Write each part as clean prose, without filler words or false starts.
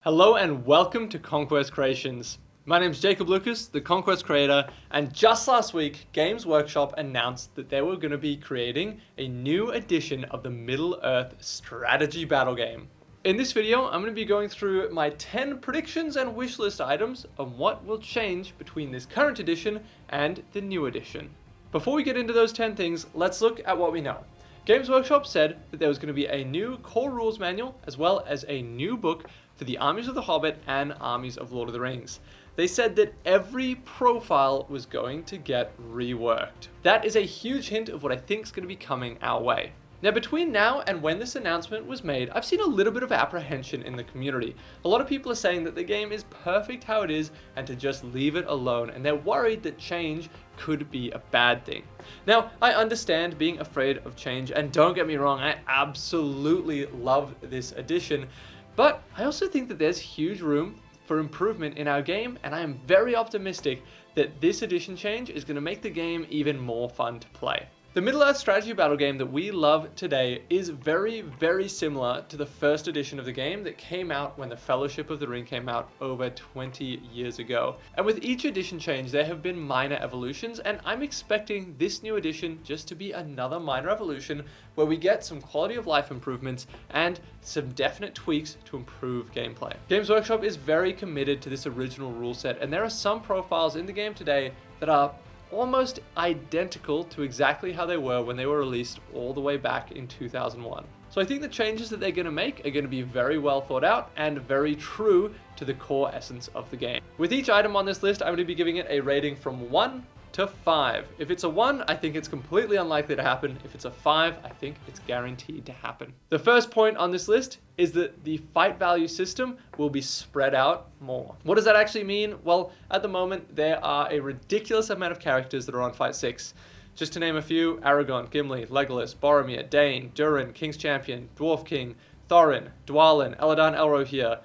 Hello and welcome to Conquest Creations. My name is Jacob Lucas, the Conquest Creator, and just last week, Games Workshop announced that they were going to be creating a new edition of the Middle-earth strategy battle game. In this video, I'm going to be going through my 10 predictions and wishlist items on what will change between this current edition and the new edition. Before we get into those 10 things, let's look at what we know. Games Workshop said that there was going to be a new core rules manual as well as a new book for the Armies of the Hobbit and Armies of Lord of the Rings. They said that every profile was going to get reworked. That is a huge hint of what I think is going to be coming our way. Now, between now and when this announcement was made, I've seen a little bit of apprehension in the community. A lot of people are saying that the game is perfect how it is and to just leave it alone, and they're worried that change could be a bad thing. Now, I understand being afraid of change, and don't get me wrong, I absolutely love this edition, but I also think that there's huge room for improvement in our game, and I am very optimistic that this edition change is going to make the game even more fun to play. The Middle-earth strategy battle game that we love today is very, very similar to the first edition of the game that came out when the Fellowship of the Ring came out over 20 years ago. And with each edition change, there have been minor evolutions, and I'm expecting this new edition just to be another minor evolution where we get some quality of life improvements and some definite tweaks to improve gameplay. Games Workshop is very committed to this original rule set, and there are some profiles in the game today that are almost identical to exactly how they were when they were released all the way back in 2001. So I think the changes that they're going to make are going to be very well thought out and very true to the core essence of the game. With each item on this list, I'm going to be giving it a rating from 1 to 5. If it's a 1, I think it's completely unlikely to happen. If it's a 5, I think it's guaranteed to happen. The first point on this list is that the fight value system will be spread out more. What does that actually mean? Well, at the moment, there are a ridiculous amount of characters that are on Fight 6. Just to name a few: Aragorn, Gimli, Legolas, Boromir, Dane, Durin, King's Champion, Dwarf King, Thorin, Dwalin, Elladan Elrohir,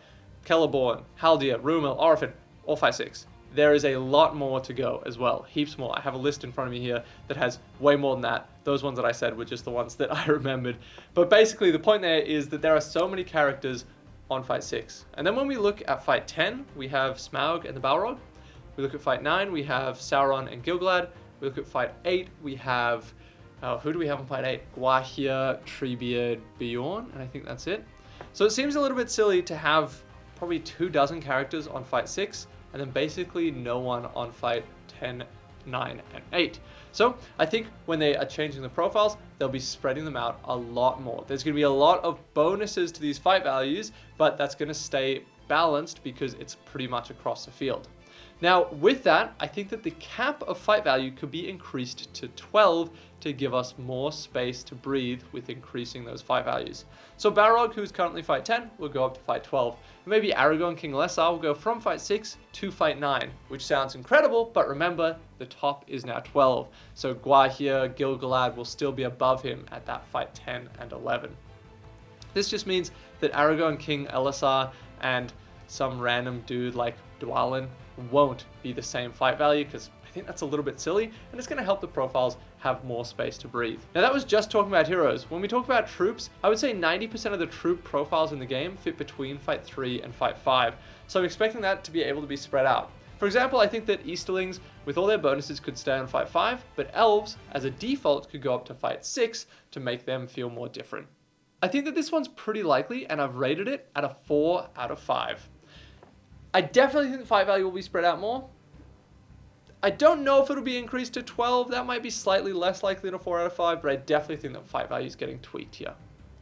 Celeborn, Haldir, Rúmil, Orphan, all Fight 6. There is a lot more to go as well, heaps more. I have a list in front of me here that has way more than that. Those ones that I said were just the ones that I remembered. But basically the point there is that there are so many characters on Fight 6. And then when we look at Fight 10, we have Smaug and the Balrog. We look at Fight 9, we have Sauron and Gil-galad. We look at Fight 8, we have, who do we have on Fight 8? Gwaihir, Treebeard, Bjorn, and I think that's it. So it seems a little bit silly to have probably 24 characters on Fight 6, and then basically no one on Fight 10, 9, and 8. So I think when they are changing the profiles, they'll be spreading them out a lot more. There's going to be a lot of bonuses to these fight values, but that's going to stay balanced because it's pretty much across the field. Now, with that, I think that the cap of fight value could be increased to 12 to give us more space to breathe with increasing those fight values. So Balrog, who's currently Fight 10, will go up to Fight 12. And maybe Aragorn, King Lessar will go from Fight 6 to Fight 9, which sounds incredible, but remember, the top is now 12. So Gwaihir, Gil-galad will still be above him at that Fight 10 and 11. This just means that Aragorn, King Elessar, and some random dude like Dwalin won't be the same fight value, because I think that's a little bit silly, and it's going to help the profiles have more space to breathe. Now, that was just talking about heroes. When we talk about troops, I would say 90% of the troop profiles in the game fit between Fight 3 and Fight 5, so I'm expecting that to be able to be spread out. For example, I think that Easterlings, with all their bonuses, could stay on Fight 5, but Elves, as a default, could go up to Fight 6 to make them feel more different. I think that this one's pretty likely, and I've rated it at a 4 out of 5. I definitely think the fight value will be spread out more. I don't know if it'll be increased to 12. That might be slightly less likely than a 4 out of 5, but I definitely think that fight value is getting tweaked here.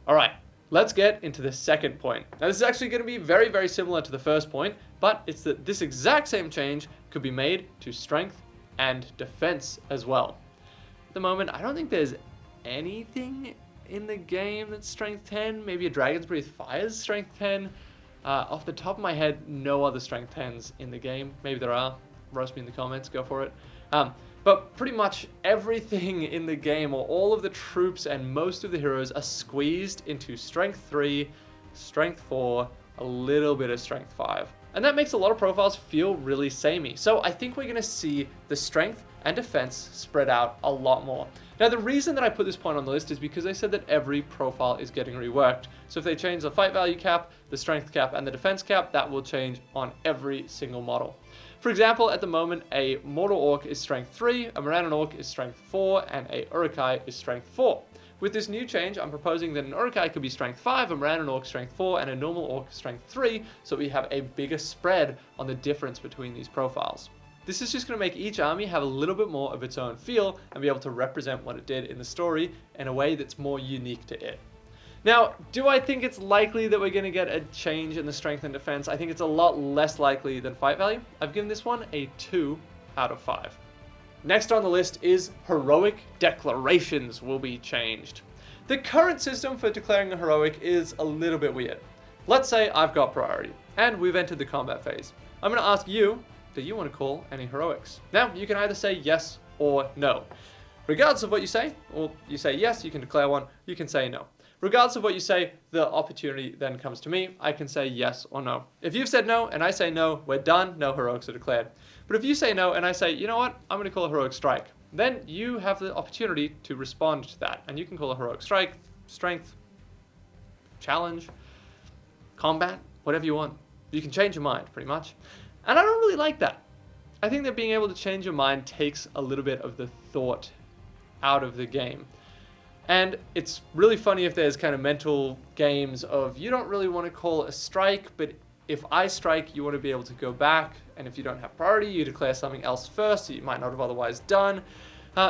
All right, let's get into the second point. Now, this is actually going to be very, very similar to the first point, but it's that this exact same change could be made to strength and defense as well. At the moment, I don't think there's anything in the game that's strength 10. Maybe a Dragon's Breath Fire's strength 10. Off the top of my head, no other strength 10s in the game. Maybe there are. Roast me in the comments, go for it. But pretty much everything in the game, or all of the troops and most of the heroes, are squeezed into strength 3, strength 4, a little bit of strength 5. And that makes a lot of profiles feel really samey. So I think we're going to see the strength and defense spread out a lot more. Now, the reason that I put this point on the list is because they said that every profile is getting reworked. So if they change the fight value cap, the strength cap, and the defense cap, that will change on every single model. For example, at the moment, a Mortal Orc is strength 3, a Morannon Orc is strength 4, and a Uruk-hai is strength 4. With this new change, I'm proposing that an Uruk-hai could be strength 5, a Morannon Orc strength 4, and a normal Orc strength 3, so we have a bigger spread on the difference between these profiles. This is just going to make each army have a little bit more of its own feel and be able to represent what it did in the story in a way that's more unique to it. Now, do I think it's likely that we're going to get a change in the strength and defense? I think it's a lot less likely than fight value. I've given this one a 2 out of 5. Next on the list is heroic declarations will be changed. The current system for declaring a heroic is a little bit weird. Let's say I've got priority and we've entered the combat phase. I'm going to ask you, do you want to call any heroics? Now, you can either say yes or no. Regardless of what you say, or you say yes, you can declare one, you can say no. Regardless of what you say, the opportunity then comes to me. I can say yes or no. If you've said no and I say no, we're done, no heroics are declared. But if you say no and I say, you know what, I'm going to call a heroic strike, then you have the opportunity to respond to that. And you can call a heroic strike, strength, challenge, combat, whatever you want. You can change your mind, pretty much. And I don't really like that. I think that being able to change your mind takes a little bit of the thought out of the game. And it's really funny if there's kind of mental games of you don't really want to call a strike, but if I strike, you want to be able to go back. And if you don't have priority, you declare something else first that you might not have otherwise done.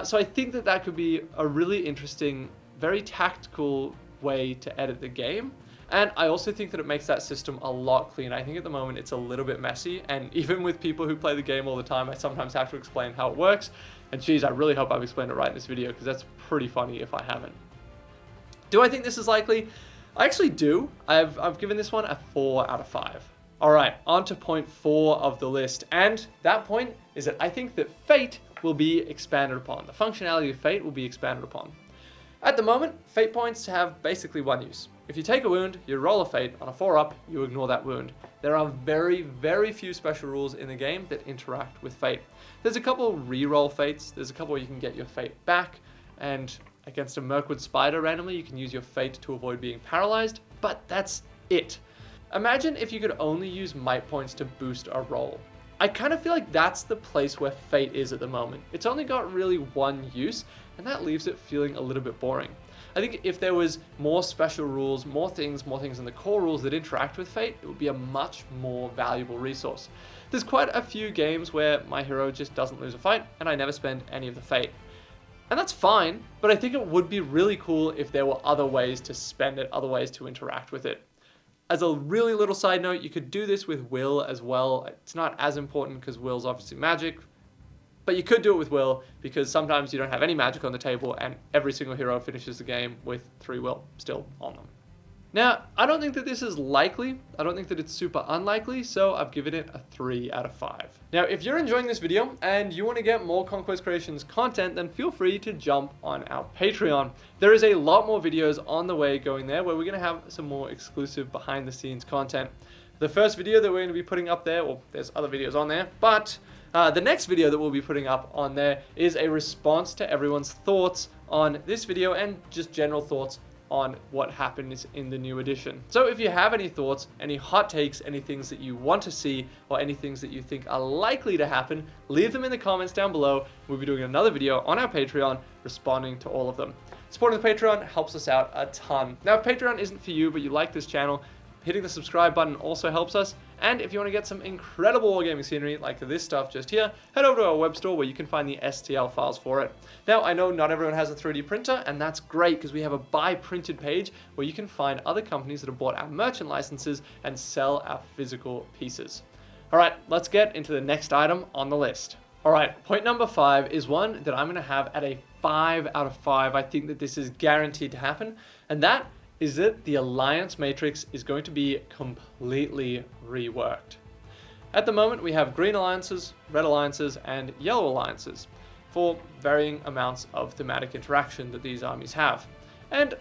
So I think that that could be a really interesting, very tactical way to edit the game. And I also think that it makes that system a lot cleaner. I think at the moment it's a little bit messy, and even with people who play the game all the time, I sometimes have to explain how it works. And geez, I really hope I've explained it right in this video, because that's pretty funny if I haven't. Do I think this is likely? I actually do. I've given this one a 4 out of 5. All right, on to point 4 of the list. And that point is that I think that fate will be expanded upon. The functionality of fate will be expanded upon. At the moment, fate points have basically one use. If you take a wound, you roll a fate. On a 4-up, you ignore that wound. There are very, very few special rules in the game that interact with fate. There's a couple reroll fates. There's a couple where you can get your fate back, and against a Mirkwood spider randomly, you can use your fate to avoid being paralyzed, but that's it. Imagine if you could only use might points to boost a roll. I kind of feel like that's the place where fate is at the moment. It's only got really one use, and that leaves it feeling a little bit boring. I think if there was more special rules, more things in the core rules that interact with fate, it would be a much more valuable resource. There's quite a few games where my hero just doesn't lose a fight, and I never spend any of the fate. And that's fine, but I think it would be really cool if there were other ways to spend it, other ways to interact with it. As a really little side note, you could do this with will as well. It's not as important because will's obviously magic, but you could do it with will because sometimes you don't have any magic on the table and every single hero finishes the game with 3 will still on them. Now, I don't think that this is likely. I don't think that it's super unlikely, so I've given it a 3 out of 5. Now, if you're enjoying this video and you want to get more Conquest Creations content, then feel free to jump on our Patreon. There is a lot more videos on the way going there where we're going to have some more exclusive behind the scenes content. The first video that we're going to be putting up there, well, there's other videos on there, but the next video that we'll be putting up on there is a response to everyone's thoughts on this video and just general thoughts on what happened in the new edition. So if you have any thoughts, any hot takes, any things that you want to see, or any things that you think are likely to happen, leave them in the comments down below. We'll be doing another video on our Patreon responding to all of them. Supporting the Patreon helps us out a ton. Now, if Patreon isn't for you, but you like this channel, hitting the subscribe button also helps us. And if you want to get some incredible wargaming scenery like this stuff just here, head over to our web store where you can find the STL files for it. Now, I know not everyone has a 3D printer, and that's great because we have a buy printed page where you can find other companies that have bought our merchant licenses and sell our physical pieces. All right, let's get into the next item on the list. All right, point number 5 is one that I'm going to have at a 5 out of 5. I think that this is guaranteed to happen, and that is that the alliance matrix is going to be completely reworked. At the moment, we have green alliances, red alliances, and yellow alliances for varying amounts of thematic interaction that these armies have. And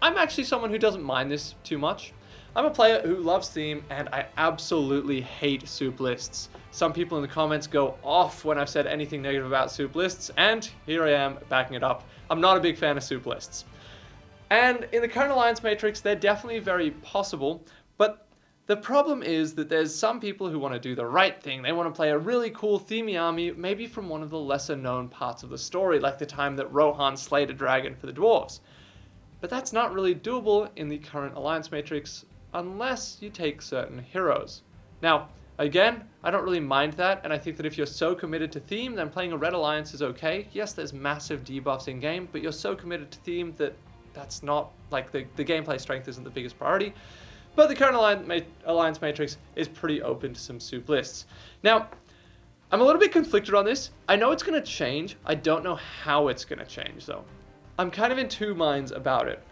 I'm actually someone who doesn't mind this too much. I'm a player who loves theme, and I absolutely hate soup lists. Some people in the comments go off when I've said anything negative about soup lists, and here I am backing it up. I'm not a big fan of soup lists. And in the current alliance matrix, they're definitely very possible, but the problem is that there's some people who want to do the right thing. They want to play a really cool themey army, maybe from one of the lesser known parts of the story, like the time that Rohan slayed a dragon for the dwarves. But that's not really doable in the current alliance matrix unless you take certain heroes. Now, again, I don't really mind that, and I think that if you're so committed to theme, then playing a red alliance is okay. Yes, there's massive debuffs in game, but you're so committed to theme that that's not, like, the gameplay strength isn't the biggest priority. But the current alliance matrix is pretty open to some soup lists. Now, I'm a little bit conflicted on this. I know it's going to change. I don't know how it's going to change, though. I'm kind of in two minds about it.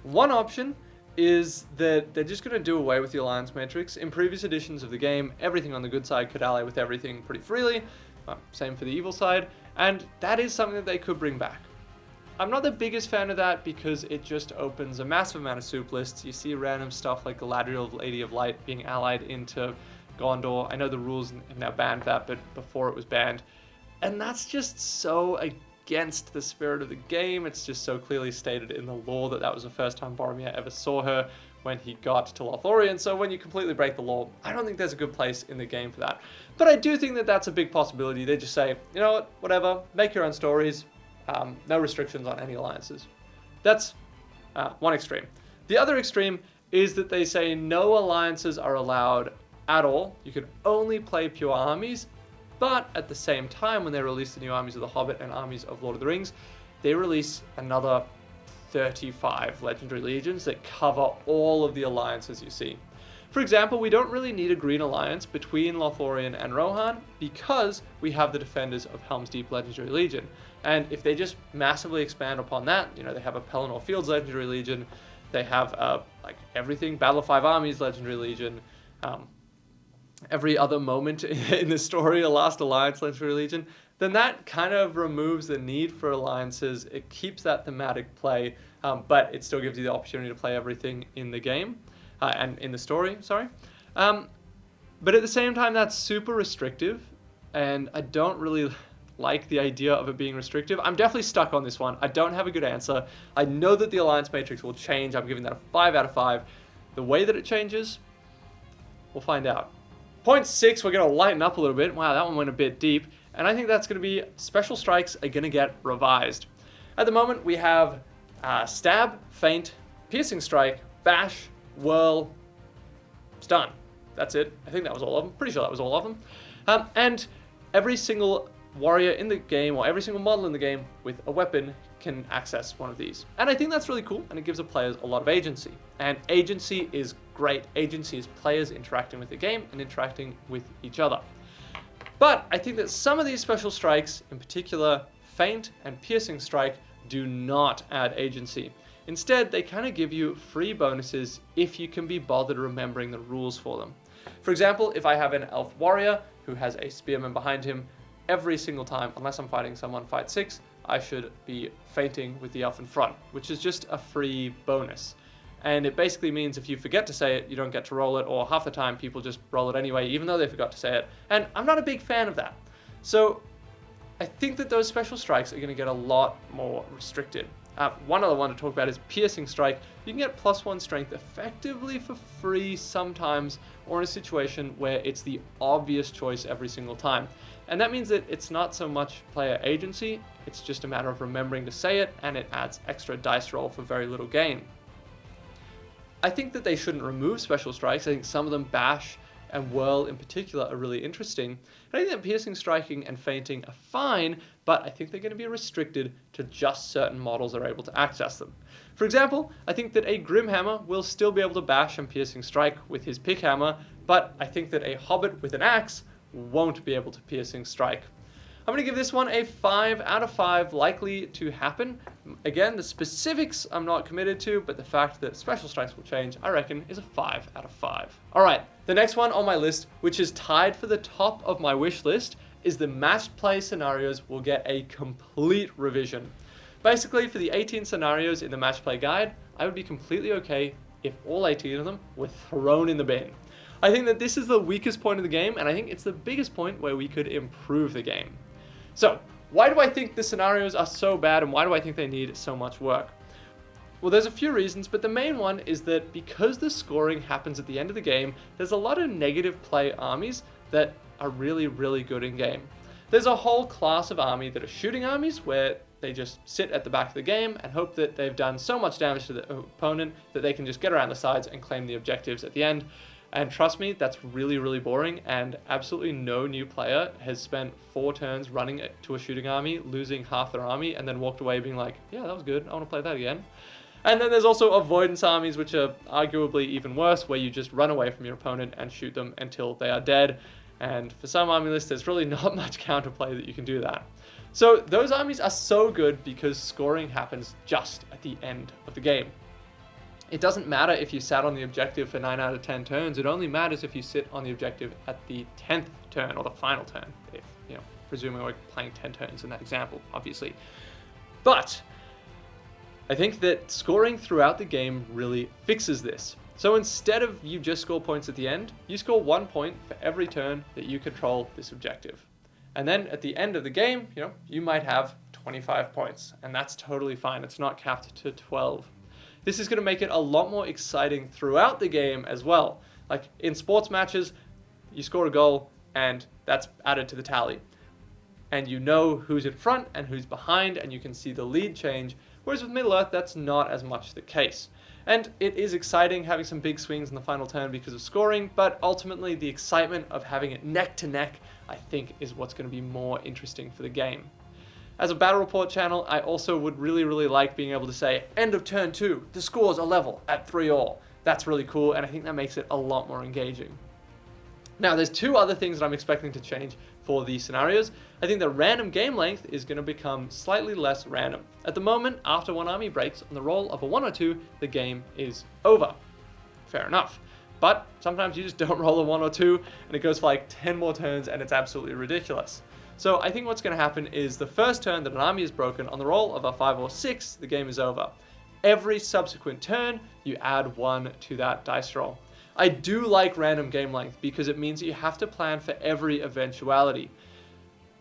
One option is that they're just going to do away with the alliance matrix. In previous editions of the game, everything on the good side could ally with everything pretty freely. Same for the evil side, and that is something that they could bring back. I'm not the biggest fan of that because it just opens a massive amount of soup lists. You see random stuff like Galadriel, Lady of Light, being allied into Gondor. I know the rules have now banned that, but before it was banned. And that's just so against the spirit of the game. It's just so clearly stated in the lore that that was the first time Boromir ever saw her when he got to Lothlorien. So when you completely break the law, I don't think there's a good place in the game for that. But I do think that that's a big possibility. They just say, you know what, whatever, make your own stories. No restrictions on any alliances. That's one extreme. The other extreme is that they say no alliances are allowed at all. You can only play pure armies, but at the same time, when they release the new armies of The Hobbit and armies of Lord of the Rings, they release another 35 legendary legions that cover all of the alliances you see. For example, we don't really need a green alliance between Lothlorien and Rohan because we have the Defenders of Helm's Deep Legendary Legion. And if they just massively expand upon that, you know, they have a Pelennor Fields Legendary Legion, they have like everything, Battle of Five Armies Legendary Legion, every other moment in the story, a Last Alliance Legendary Legion, then that kind of removes the need for alliances. It keeps that thematic play, but it still gives you the opportunity to play everything in the game. And in the story, sorry. But at the same time, that's super restrictive, and I don't really like the idea of it being restrictive. I'm definitely stuck on this one. I don't have a good answer. I know that the alliance matrix will change. I'm giving that a 5 out of 5. The way that it changes, we'll find out. Point 6, we're going to lighten up a little bit. Wow, that one went a bit deep. And I think that's going to be special strikes are going to get revised. At the moment, we have stab, feint, piercing strike, bash, whirl, stun. That's it. I think that was all of them. Pretty sure that was all of them. And every single warrior in the game, or every single model in the game with a weapon, can access one of these. And I think that's really cool, and it gives the players a lot of agency. And agency is great. Agency is players interacting with the game and interacting with each other. But I think that some of these special strikes, in particular feint and piercing strike, do not add agency. Instead, they kind of give you free bonuses if you can be bothered remembering the rules for them. For example, if I have an elf warrior who has a spearman behind him, every single time, unless I'm fighting someone fight 6, I should be feinting with the elf in front, which is just a free bonus. And it basically means if you forget to say it, you don't get to roll it, or half the time people just roll it anyway, even though they forgot to say it. And I'm not a big fan of that. So I think that those special strikes are going to get a lot more restricted. One other one to talk about is piercing strike. You can get +1 strength effectively for free sometimes, or in a situation where it's the obvious choice every single time. And that means that it's not so much player agency, it's just a matter of remembering to say it, and it adds extra dice roll for very little gain. I think that they shouldn't remove special strikes. I think some of them, bash and whirl in particular, are really interesting. And I think that piercing, striking, and feinting are fine, but I think they're going to be restricted to just certain models that are able to access them. For example, I think that a Grimhammer will still be able to bash and piercing strike with his pickhammer, but I think that a Hobbit with an axe won't be able to piercing strike. I'm going to give this one a 5 out of 5, likely to happen. Again, the specifics I'm not committed to, but the fact that special strikes will change, I reckon, is a 5 out of 5. Alright, the next one on my list, which is tied for the top of my wish list, is the matched play scenarios will get a complete revision. Basically, for the 18 scenarios in the match play guide, I would be completely okay if all 18 of them were thrown in the bin. I think that this is the weakest point of the game, and I think it's the biggest point where we could improve the game. So, why do I think the scenarios are so bad, and why do I think they need so much work? Well, there's a few reasons, but the main one is that because the scoring happens at the end of the game, there's a lot of negative play armies that are really, really good in game. There's a whole class of army that are shooting armies where they just sit at the back of the game and hope that they've done so much damage to the opponent that they can just get around the sides and claim the objectives at the end. And trust me, that's really, really boring, and absolutely no new player has spent 4 turns running to a shooting army, losing half their army, and then walked away being like, yeah, that was good, I want to play that again. And then there's also avoidance armies, which are arguably even worse, where you just run away from your opponent and shoot them until they are dead. And for some army lists, there's really not much counterplay that you can do that. So those armies are so good because scoring happens just at the end of the game. It doesn't matter if you sat on the objective for 9 out of 10 turns, it only matters if you sit on the objective at the 10th turn or the final turn, if, presuming we're playing 10 turns in that example, obviously. But I think that scoring throughout the game really fixes this. So instead of you just score points at the end, you score 1 point for every turn that you control this objective. And then at the end of the game, you might have 25 points, and that's totally fine. It's not capped to 12. This is going to make it a lot more exciting throughout the game as well. Like in sports matches, you score a goal and that's added to the tally. And you know who's in front and who's behind, and you can see the lead change. Whereas with Middle-earth, that's not as much the case. And it is exciting having some big swings in the final turn because of scoring, but ultimately the excitement of having it neck to neck, I think, is what's going to be more interesting for the game. As a battle report channel, I also would really, really like being able to say, end of turn 2, the scores are level at 3-all. That's really cool, and I think that makes it a lot more engaging. Now, there's 2 other things that I'm expecting to change for these scenarios. I think the random game length is going to become slightly less random. At the moment, after one army breaks on the roll of a 1 or 2, the game is over. Fair enough. But sometimes you just don't roll a 1 or 2, and it goes for like 10 more turns, and it's absolutely ridiculous. So I think what's going to happen is the first turn that an army is broken on the roll of a 5 or 6, the game is over. Every subsequent turn, you add 1 to that dice roll. I do like random game length because it means that you have to plan for every eventuality.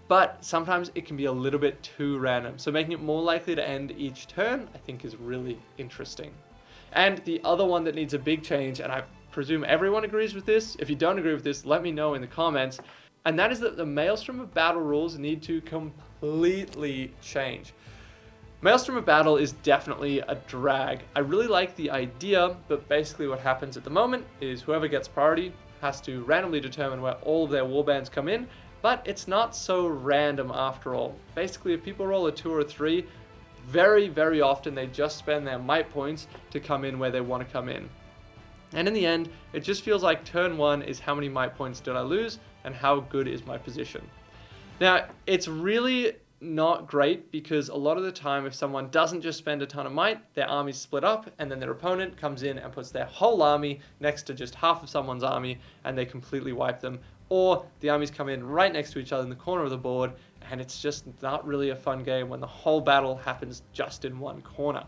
But sometimes it can be a little bit too random, so making it more likely to end each turn, I think, is really interesting. And the other one that needs a big change, and I presume everyone agrees with this, if you don't agree with this, let me know in the comments, and that is that the Maelstrom of Battle rules need to completely change. Maelstrom of Battle is definitely a drag. I really like the idea, but basically what happens at the moment is whoever gets priority has to randomly determine where all of their warbands come in, but it's not so random after all. Basically, if people roll a 2 or a 3, very, very often they just spend their might points to come in where they want to come in. And in the end, it just feels like turn 1 is how many might points did I lose and how good is my position. Now, it's really not great because a lot of the time if someone doesn't just spend a ton of might, their army's split up and then their opponent comes in and puts their whole army next to just half of someone's army and they completely wipe them, or the armies come in right next to each other in the corner of the board and it's just not really a fun game when the whole battle happens just in one corner.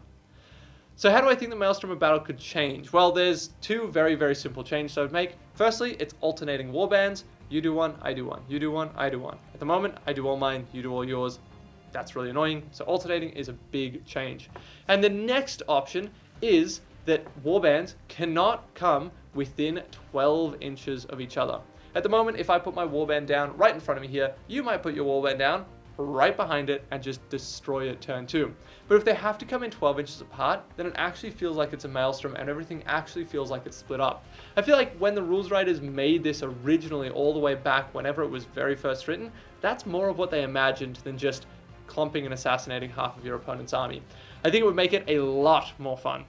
So how do I think the Maelstrom of Battle could change? Well, there's 2 very, very simple changes I would make. Firstly, it's alternating warbands. You do one, I do one. You do one, I do one. At the moment, I do all mine, you do all yours. That's really annoying. So alternating is a big change. And the next option is that warbands cannot come within 12 inches of each other. At the moment, if I put my warband down right in front of me here, you might put your warband down right behind it and just destroy it turn 2. But if they have to come in 12 inches apart, then it actually feels like it's a Maelstrom and everything actually feels like it's split up. I feel like when the rules writers made this originally all the way back whenever it was very first written, that's more of what they imagined than just clumping and assassinating half of your opponent's army. I think it would make it a lot more fun.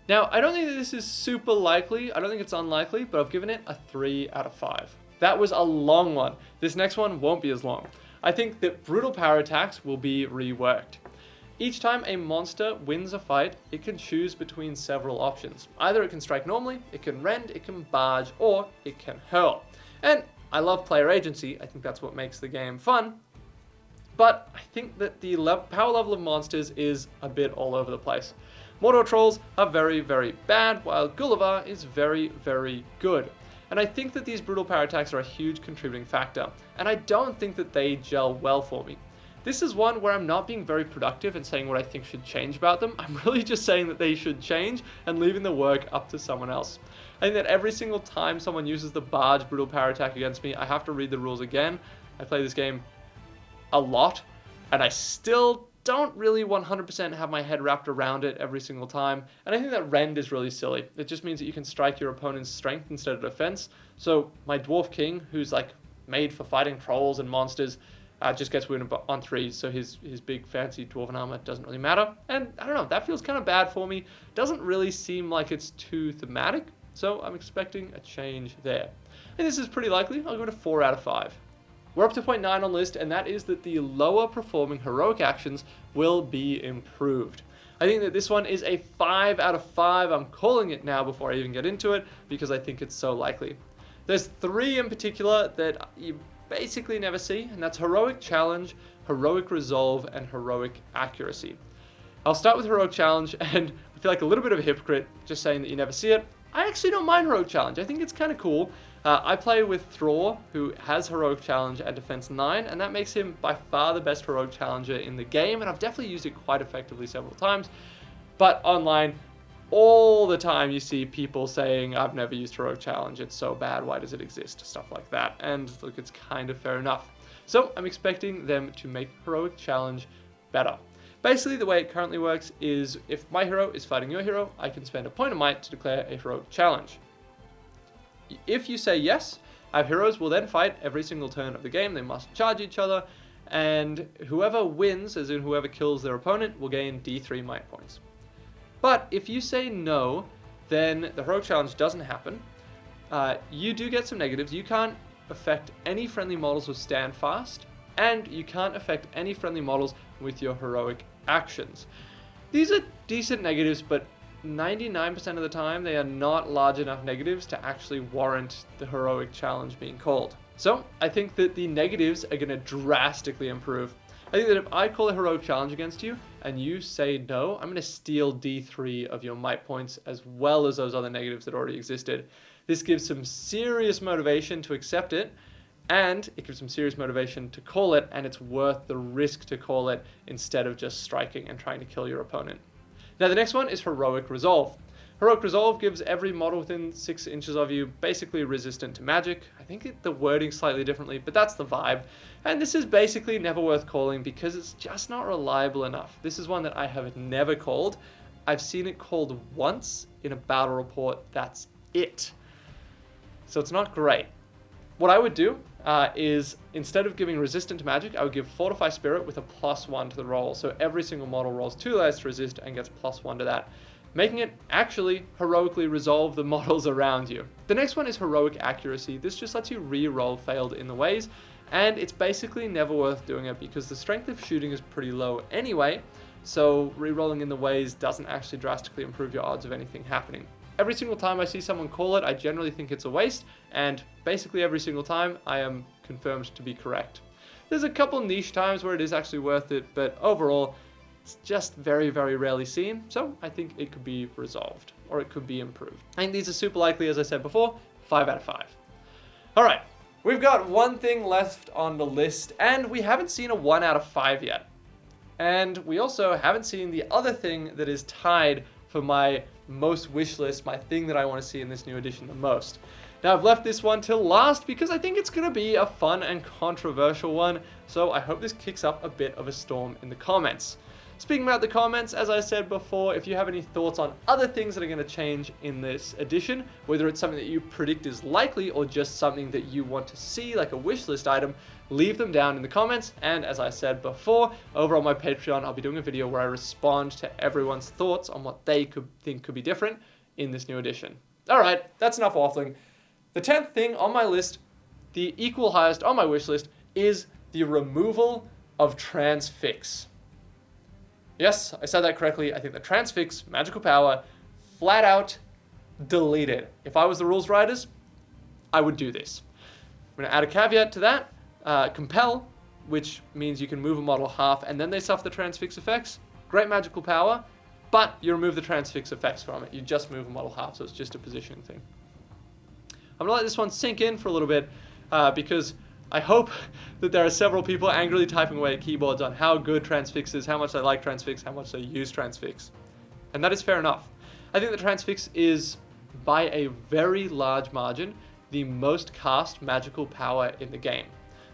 Now, I don't think that this is super likely, I don't think it's unlikely, but I've given it a 3 out of 5. That was a long one. This next one won't be as long. I think that brutal power attacks will be reworked. Each time a monster wins a fight, it can choose between several options. Either it can strike normally, it can rend, it can barge, or it can hurl. And I love player agency, I think that's what makes the game fun, but I think that the power level of monsters is a bit all over the place. Mordor trolls are very, very bad, while Gulliver is very, very good. And I think that these brutal power attacks are a huge contributing factor, and I don't think that they gel well for me. This is one where I'm not being very productive and saying what I think should change about them. I'm really just saying that they should change and leaving the work up to someone else. I think that every single time someone uses the barge brutal power attack against me, I have to read the rules again. I play this game a lot, and I still don't really 100% have my head wrapped around it every single time. And I think that rend is really silly. It just means that you can strike your opponent's strength instead of defense. So my dwarf king, who's like made for fighting trolls and monsters, just gets wounded on 3s, so his big fancy dwarven armor doesn't really matter. And I don't know, that feels kind of bad for me. Doesn't really seem like it's too thematic, so I'm expecting a change there. And this is pretty likely. I'll give it a 4 out of 5. We're up to point 9 on the list, and that is that the lower performing heroic actions will be improved. I think that this one is a 5 out of 5. I'm calling it now before I even get into it, because I think it's so likely. There's 3 in particular that you basically never see, and that's heroic challenge, heroic resolve, and heroic accuracy. I'll start with heroic challenge, and I feel like a little bit of a hypocrite just saying that you never see it. I actually don't mind heroic challenge. I think it's kind of cool. I play with Thror, who has heroic challenge at defense 9, and that makes him by far the best heroic challenger in the game, and I've definitely used it quite effectively several times. But online, all the time you see people saying, I've never used heroic challenge, it's so bad, why does it exist? Stuff like that. And look, it's kind of fair enough. So I'm expecting them to make heroic challenge better. Basically, the way it currently works is if my hero is fighting your hero, I can spend a point of might to declare a heroic challenge. If you say yes, our heroes will then fight every single turn of the game. They must charge each other, and whoever wins, as in whoever kills their opponent, will gain D3 might points. But if you say no, then the heroic challenge doesn't happen. You do get some negatives. You can't affect any friendly models with stand fast, and you can't affect any friendly models with your heroic actions. These are decent negatives, but 99% of the time they are not large enough negatives to actually warrant the heroic challenge being called. So I think that the negatives are going to drastically improve. I think that if I call a heroic challenge against you and you say no, I'm going to steal D3 of your might points as well as those other negatives that already existed. This gives some serious motivation to accept it, and it gives some serious motivation to call it, and it's worth the risk to call it instead of just striking and trying to kill your opponent. Now the next one is heroic resolve. Heroic resolve gives every model within 6 inches of you basically resistant to magic. I think the wording's slightly differently, but that's the vibe. And this is basically never worth calling because it's just not reliable enough. This is one that I have never called. I've seen it called once in a battle report. That's it. So it's not great. What I would do is instead of giving resistant to magic, I would give Fortify Spirit with a +1 to the roll. So every single model rolls 2 dice to resist and gets +1 to that, making it actually heroically resolve the models around you. The next one is heroic accuracy. This just lets you re-roll failed in the ways, and it's basically never worth doing it because the strength of shooting is pretty low anyway, so re-rolling in the ways doesn't actually drastically improve your odds of anything happening. Every single time I see someone call it, I generally think it's a waste, and basically every single time I am confirmed to be correct. There's a couple niche times where it is actually worth it, but overall, it's just very, very rarely seen, so I think it could be resolved, or it could be improved. I think these are super likely, as I said before, 5 out of 5. All right, we've got one thing left on the list, and we haven't seen a 1 out of 5 yet. And we also haven't seen the other thing that is tied for my most wish list, my thing that I want to see in this new edition the most. Now I've left this one till last because I think it's going to be a fun and controversial one, so I hope this kicks up a bit of a storm in the comments. Speaking about the comments, as I said before, if you have any thoughts on other things that are going to change in this edition, whether it's something that you predict is likely or just something that you want to see, like a wish list item, leave them down in the comments. And as I said before, over on my Patreon, I'll be doing a video where I respond to everyone's thoughts on what they think could be different in this new edition. All right, that's enough waffling. The 10th thing on my list, the equal highest on my wish list, is the removal of transfix. Yes, I said that correctly. I think the transfix magical power flat out deleted. If I was the rules writers, I would do this. I'm going to add a caveat to that. Compel, which means you can move a model half and then they suffer the transfix effects. Great magical power. but you remove the transfix effects from it. You just move a model half, so it's just a positioning thing. I'm going to let this one sink in for a little bit because I hope that there are several people angrily typing away at keyboards on how good transfix is, how much they like transfix, how much they use transfix. And that is fair enough. I think that transfix is, by a very large margin, the most cast magical power in the game.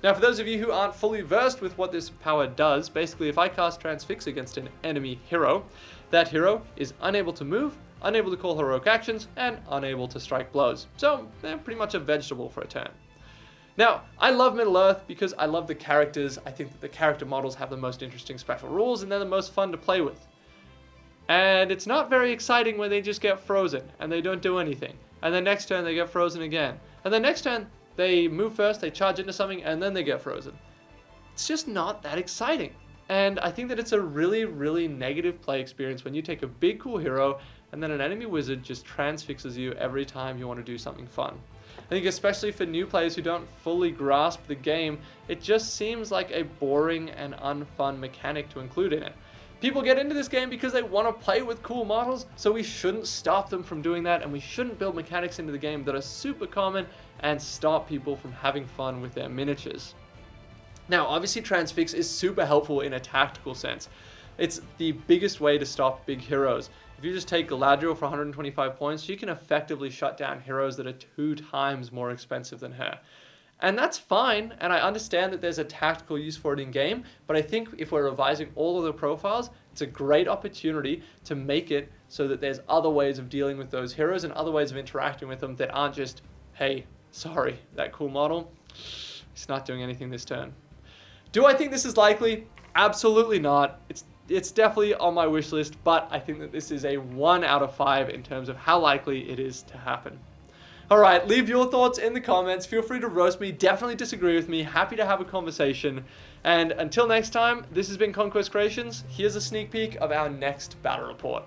Now, for those of you who aren't fully versed with what this power does, basically if I cast transfix against an enemy hero, that hero is unable to move, unable to call heroic actions, and unable to strike blows. So they're pretty much a vegetable for a turn. Now, I love Middle-earth because I love the characters. I think that the character models have the most interesting special rules and they're the most fun to play with. And it's not very exciting when they just get frozen and they don't do anything. And then next turn they get frozen again. And then next turn they move first, they charge into something, and then they get frozen. It's just not that exciting. And I think that it's a really, really negative play experience when you take a big cool hero and then an enemy wizard just transfixes you every time you want to do something fun. I think especially for new players who don't fully grasp the game, it just seems like a boring and unfun mechanic to include in it. People get into this game because they want to play with cool models, so we shouldn't stop them from doing that, and we shouldn't build mechanics into the game that are super common and stop people from having fun with their miniatures. Now, obviously transfix is super helpful in a tactical sense. It's the biggest way to stop big heroes. If you just take Galadriel for 125 points, you can effectively shut down heroes that are 2 times more expensive than her. And that's fine, and I understand that there's a tactical use for it in game, but I think if we're revising all of the profiles, it's a great opportunity to make it so that there's other ways of dealing with those heroes and other ways of interacting with them that aren't just, hey, sorry, that cool model, it's not doing anything this turn. Do I think this is likely? Absolutely not. It's definitely on my wish list, but I think that this is a 1 out of 5 in terms of how likely it is to happen. Alright, leave your thoughts in the comments. Feel free to roast me, definitely disagree with me. Happy to have a conversation. And until next time, this has been Conquest Creations. Here's a sneak peek of our next battle report.